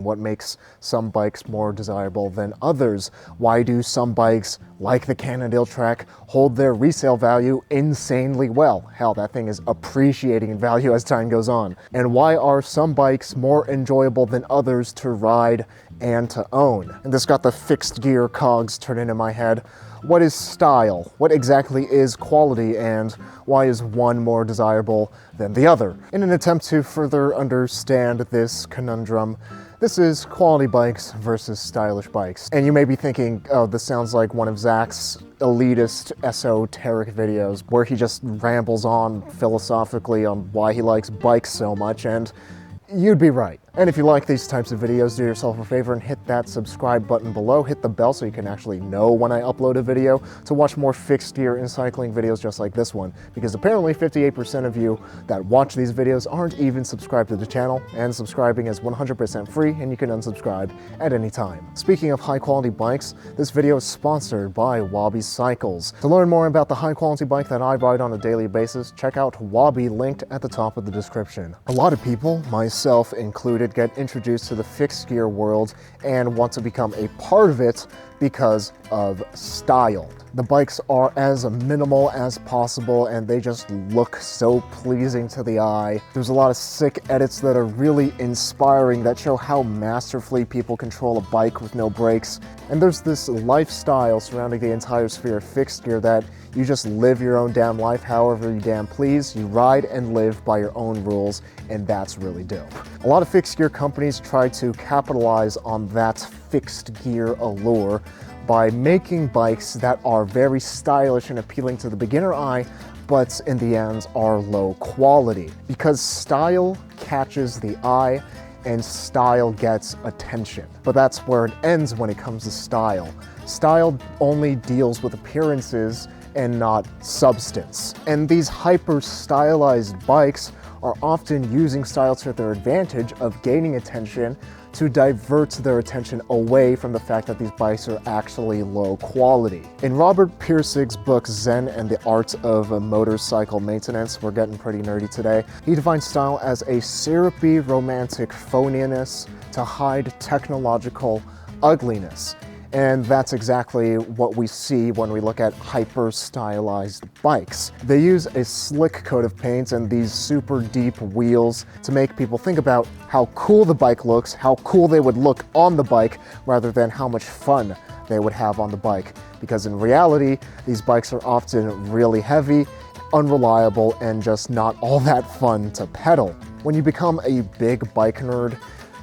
What makes some bikes more desirable than others? Why do some bikes, like the Cannondale Track, hold their resale value insanely well? Hell, that thing is appreciating in value as time goes on. And why are some bikes more enjoyable than others to ride and to own? And this got the fixed gear cogs turning in my head. What is style? What exactly is quality, and why is one more desirable than the other? In an attempt to further understand this conundrum, this is quality bikes versus stylish bikes. And you may be thinking, oh, this sounds like one of Zach's elitist esoteric videos where he just rambles on philosophically on why he likes bikes so much, and you'd be right. And if you like these types of videos, do yourself a favor and hit that subscribe button below. Hit the bell so you can actually know when I upload a video to watch more fixed gear and cycling videos just like this one. Because apparently 58% of you that watch these videos aren't even subscribed to the channel, and subscribing is 100% free and you can unsubscribe at any time. Speaking of high quality bikes, this video is sponsored by Wabi Cycles. To learn more about the high quality bike that I ride on a daily basis, check out Wabi linked at the top of the description. A lot of people, myself included, get introduced to the fixed gear world and want to become a part of it because of style. The bikes are as minimal as possible and they just look so pleasing to the eye. There's a lot of sick edits that are really inspiring that show how masterfully people control a bike with no brakes. And there's this lifestyle surrounding the entire sphere of fixed gear that you just live your own damn life however you damn please. You ride and live by your own rules, and that's really dope. A lot of fixed gear companies try to capitalize on that fixed gear allure by making bikes that are very stylish and appealing to the beginner eye, but in the end are low quality. Because style catches the eye and style gets attention. But that's where it ends when it comes to style. Style only deals with appearances and not substance. And these hyper stylized bikes are often using style to their advantage of gaining attention to divert their attention away from the fact that these bikes are actually low quality. In Robert Pirsig's book Zen and the Art of Motorcycle Maintenance, we're getting pretty nerdy today, he defines style as a syrupy romantic phoniness to hide technological ugliness. And that's exactly what we see when we look at hyper-stylized bikes. They use a slick coat of paint and these super deep wheels to make people think about how cool the bike looks, how cool they would look on the bike, rather than how much fun they would have on the bike. Because in reality, these bikes are often really heavy, unreliable, and just not all that fun to pedal. When you become a big bike nerd,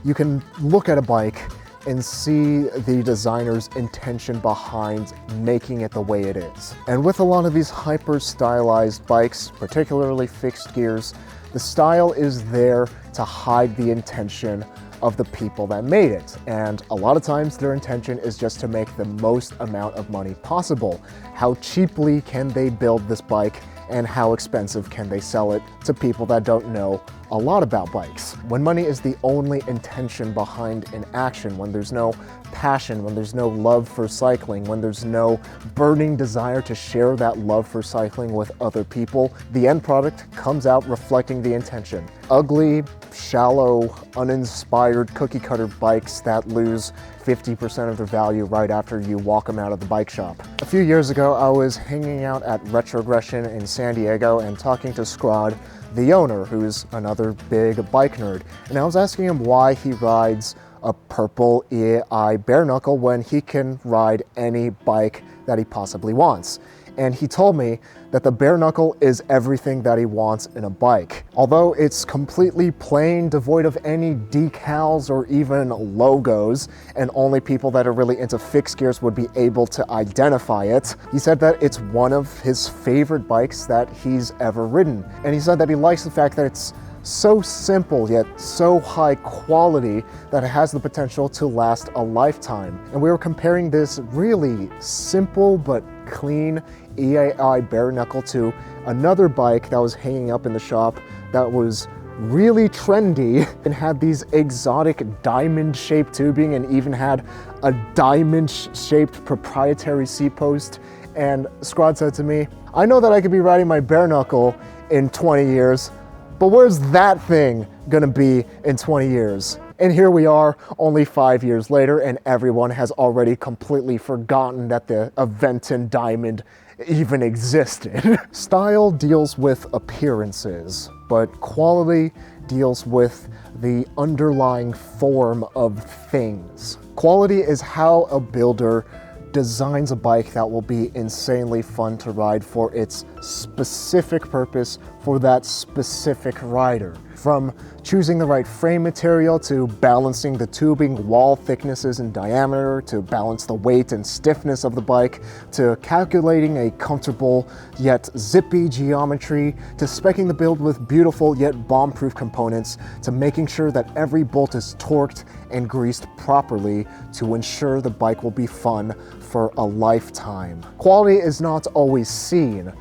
you can look at a bike and see the designer's intention behind making it the way it is. And with a lot of these hyper-stylized bikes, particularly fixed gears, the style is there to hide the intention of the people that made it. And a lot of times their intention is just to make the most amount of money possible. How cheaply can they build this bike, and how expensive can they sell it to people that don't know a lot about bikes? When money is the only intention behind an action, when there's no passion, when there's no love for cycling, when there's no burning desire to share that love for cycling with other people, the end product comes out reflecting the intention. Ugly, shallow, uninspired cookie-cutter bikes that lose 50% of their value right after you walk them out of the bike shop. A few years ago, I was hanging out at Retrogression in San Diego and talking to Scrod, the owner, who's another big bike nerd. And I was asking him why he rides a purple EAI bare knuckle when he can ride any bike that he possibly wants. And he told me that the bare knuckle is everything that he wants in a bike. Although it's completely plain, devoid of any decals or even logos, and only people that are really into fixed gears would be able to identify it, he said that it's one of his favorite bikes that he's ever ridden. And he said that he likes the fact that it's so simple yet so high quality that it has the potential to last a lifetime. And we were comparing this really simple but clean EAI bare knuckle to another bike that was hanging up in the shop that was really trendy and had these exotic diamond-shaped tubing and even had a diamond-shaped proprietary seat post. And Scrod said to me, I know that I could be riding my bare knuckle in 20 years, but where's that thing gonna be in 20 years? And here we are, only 5 years later, and everyone has already completely forgotten that the Aventon Diamond even existed. Style deals with appearances, but quality deals with the underlying form of things. Quality is how a builder designs a bike that will be insanely fun to ride for its specific purpose for that specific rider. From choosing the right frame material to balancing the tubing wall thicknesses and diameter to balance the weight and stiffness of the bike, to calculating a comfortable yet zippy geometry, to speccing the build with beautiful yet bomb-proof components, to making sure that every bolt is torqued and greased properly to ensure the bike will be fun for a lifetime. Quality is not always seen,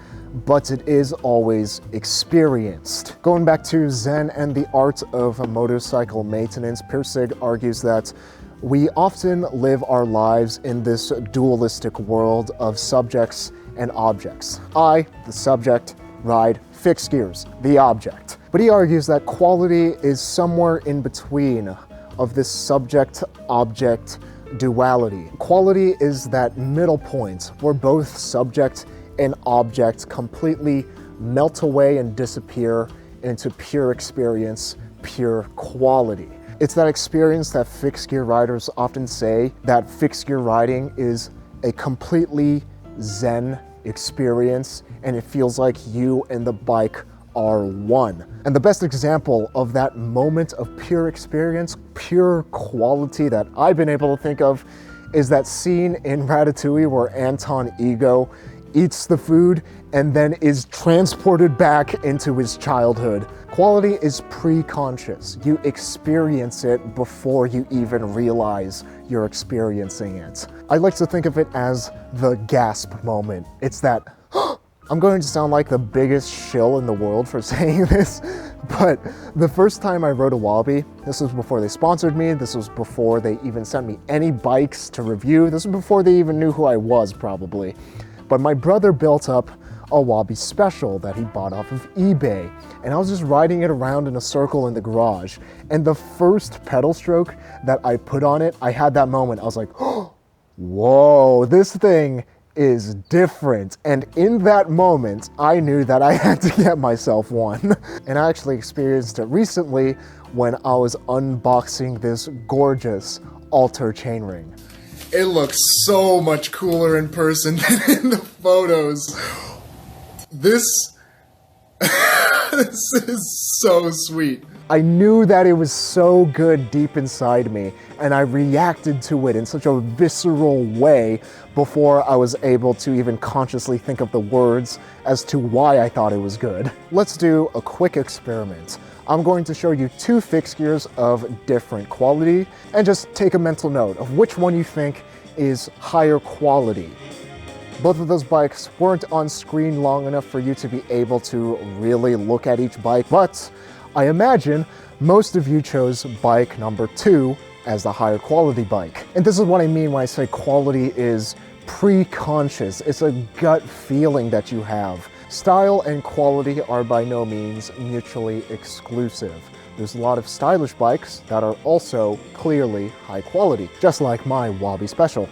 but it is always experienced. Going back to Zen and the art of motorcycle maintenance, Pirsig argues that we often live our lives in this dualistic world of subjects and objects. I, the subject, ride fixed gears, the object. But he argues that quality is somewhere in between of this subject-object duality. Quality is that middle point where both subject and object completely melt away and disappear into pure experience, pure quality. It's that experience that fixed gear riders often say that fixed gear riding is a completely zen experience, and it feels like you and the bike are one. And the best example of that moment of pure experience, pure quality that I've been able to think of is that scene in Ratatouille where Anton Ego eats the food and then is transported back into his childhood. Quality is pre-conscious. You experience it before you even realize you're experiencing it. I like to think of it as the gasp moment. It's that, I'm going to sound like the biggest shill in the world for saying this, but the first time I rode a Wallaby, this was before they sponsored me, this was before they even sent me any bikes to review, this was before they even knew who I was probably. But my brother built up a Wallaby Special that he bought off of eBay, and I was just riding it around in a circle in the garage, and the first pedal stroke that I put on it, I had that moment, I was like, oh, whoa, this thing is different. And in that moment, I knew that I had to get myself one. And I actually experienced it recently when I was unboxing this gorgeous Alter chainring. It looks so much cooler in person than in the photos. This is so sweet. I knew that it was so good deep inside me, and I reacted to it in such a visceral way before I was able to even consciously think of the words as to why I thought it was good. Let's do a quick experiment. I'm going to show you two fixed gears of different quality, and just take a mental note of which one you think is higher quality. Both of those bikes weren't on screen long enough for you to be able to really look at each bike, but I imagine most of you chose bike number 2 as the higher quality bike. And this is what I mean when I say quality is pre-conscious. It's a gut feeling that you have. Style and quality are by no means mutually exclusive. There's a lot of stylish bikes that are also clearly high quality, just like my Wallaby Special.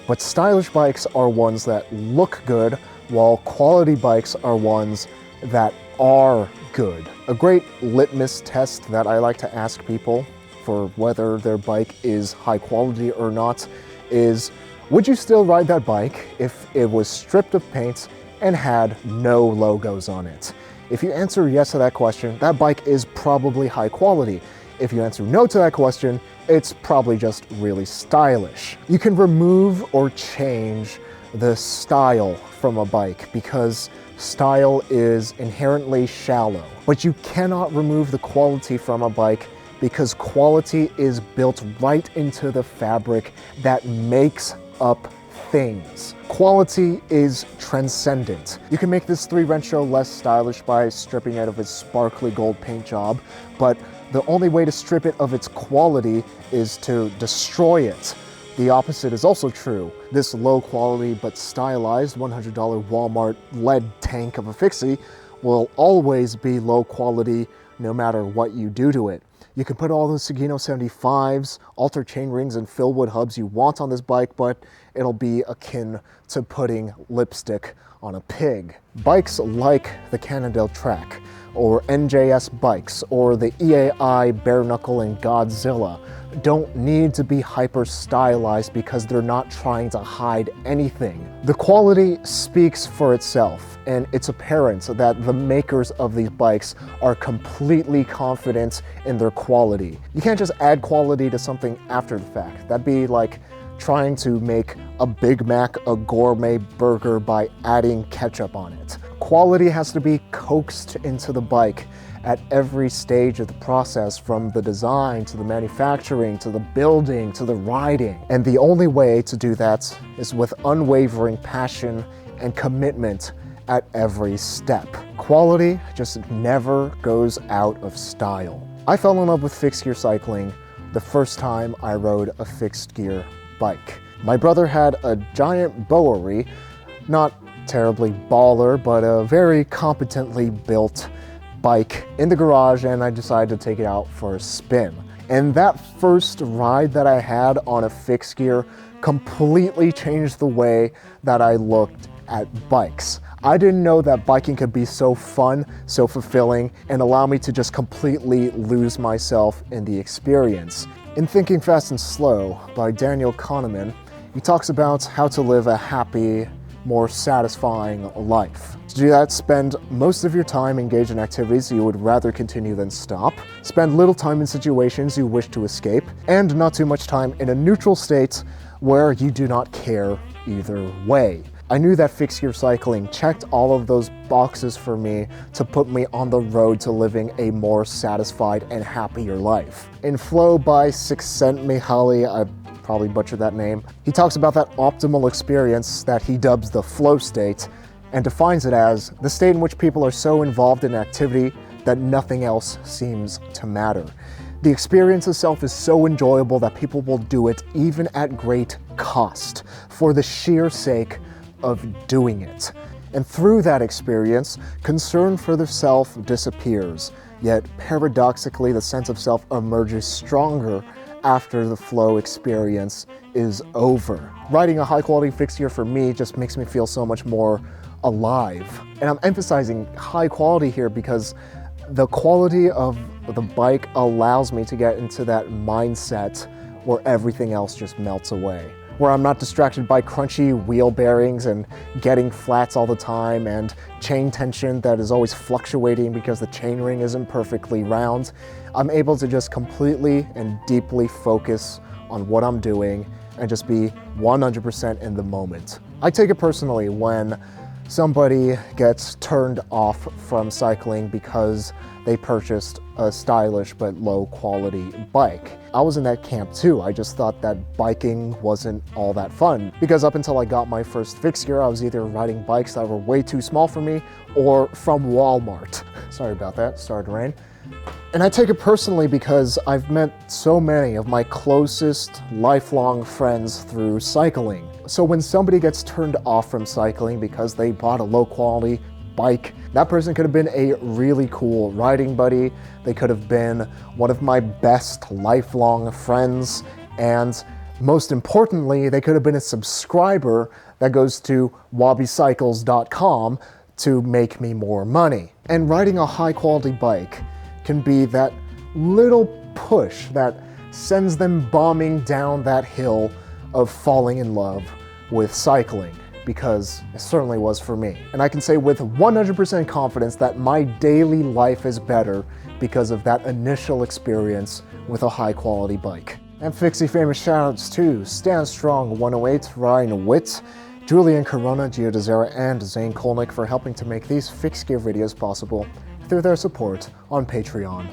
But stylish bikes are ones that look good, while quality bikes are ones that are good. A great litmus test that I like to ask people for whether their bike is high quality or not is, would you still ride that bike if it was stripped of paint and had no logos on it? If you answer yes to that question, that bike is probably high quality. If you answer no to that question, it's probably just really stylish. You can remove or change the style from a bike because style is inherently shallow. But you cannot remove the quality from a bike because quality is built right into the fabric that makes up things. Quality is transcendent. You can make this 3-wrench less stylish by stripping it of its sparkly gold paint job, but the only way to strip it of its quality is to destroy it. The opposite is also true. This low quality but stylized $100 Walmart lead tank of a Fixie will always be low quality no matter what you do to it. You can put all those Sugino 75s, alter chain rings, and Philwood hubs you want on this bike, but it'll be akin to putting lipstick on a pig. Bikes like the Cannondale Track, or NJS bikes, or the EAI Bare Knuckle and Godzilla don't need to be hyper stylized because they're not trying to hide anything. The quality speaks for itself, and it's apparent that the makers of these bikes are completely confident in their quality. You can't just add quality to something after the fact. That'd be like trying to make a Big Mac a gourmet burger by adding ketchup on it. Quality has to be coaxed into the bike at every stage of the process, from the design to the manufacturing to the building to the riding. And the only way to do that is with unwavering passion and commitment at every step. Quality just never goes out of style. I fell in love with fixed gear cycling the first time I rode a fixed gear bike. My brother had a giant Bowery, not terribly baller, but a very competently built bike in the garage, and I decided to take it out for a spin. And that first ride that I had on a fixed gear completely changed the way that I looked at bikes. I didn't know that biking could be so fun, so fulfilling, and allow me to just completely lose myself in the experience. In Thinking Fast and Slow by Daniel Kahneman, he talks about how to live a happy, more satisfying life. To do that, spend most of your time engaged in activities you would rather continue than stop, spend little time in situations you wish to escape, and not too much time in a neutral state where you do not care either way. I knew that fixed gear cycling checked all of those boxes for me to put me on the road to living a more satisfied and happier life. In Flow by Csikszentmihalyi, I probably butchered that name, he talks about that optimal experience that he dubs the flow state, and defines it as the state in which people are so involved in activity that nothing else seems to matter. The experience itself is so enjoyable that people will do it even at great cost for the sheer sake of doing it. And through that experience, concern for the self disappears, yet paradoxically the sense of self emerges stronger after the flow experience is over. Riding a high quality fixed gear for me just makes me feel so much more alive. And I'm emphasizing high quality here because the quality of the bike allows me to get into that mindset where everything else just melts away, where I'm not distracted by crunchy wheel bearings and getting flats all the time and chain tension that is always fluctuating because the chain ring isn't perfectly round. I'm able to just completely and deeply focus on what I'm doing and just be 100% in the moment. I take it personally when somebody gets turned off from cycling because they purchased a stylish but low quality bike. I was in that camp too. I just thought that biking wasn't all that fun because up until I got my first fixed gear, I was either riding bikes that were way too small for me or from Walmart. Sorry about that, started to rain. And I take it personally because I've met so many of my closest lifelong friends through cycling. So when somebody gets turned off from cycling because they bought a low quality bike, that person could have been a really cool riding buddy. They could have been one of my best lifelong friends. And most importantly, they could have been a subscriber that goes to wobbycycles.com to make me more money. And riding a high quality bike can be that little push that sends them bombing down that hill of falling in love with cycling, because it certainly was for me. And I can say with 100% confidence that my daily life is better because of that initial experience with a high quality bike. And Fixie famous shoutouts to Stand Strong 108, Ryan Witt, Julian Corona, Gio Dezera, and Zane Kolnick for helping to make these fixed gear videos possible through their support on Patreon.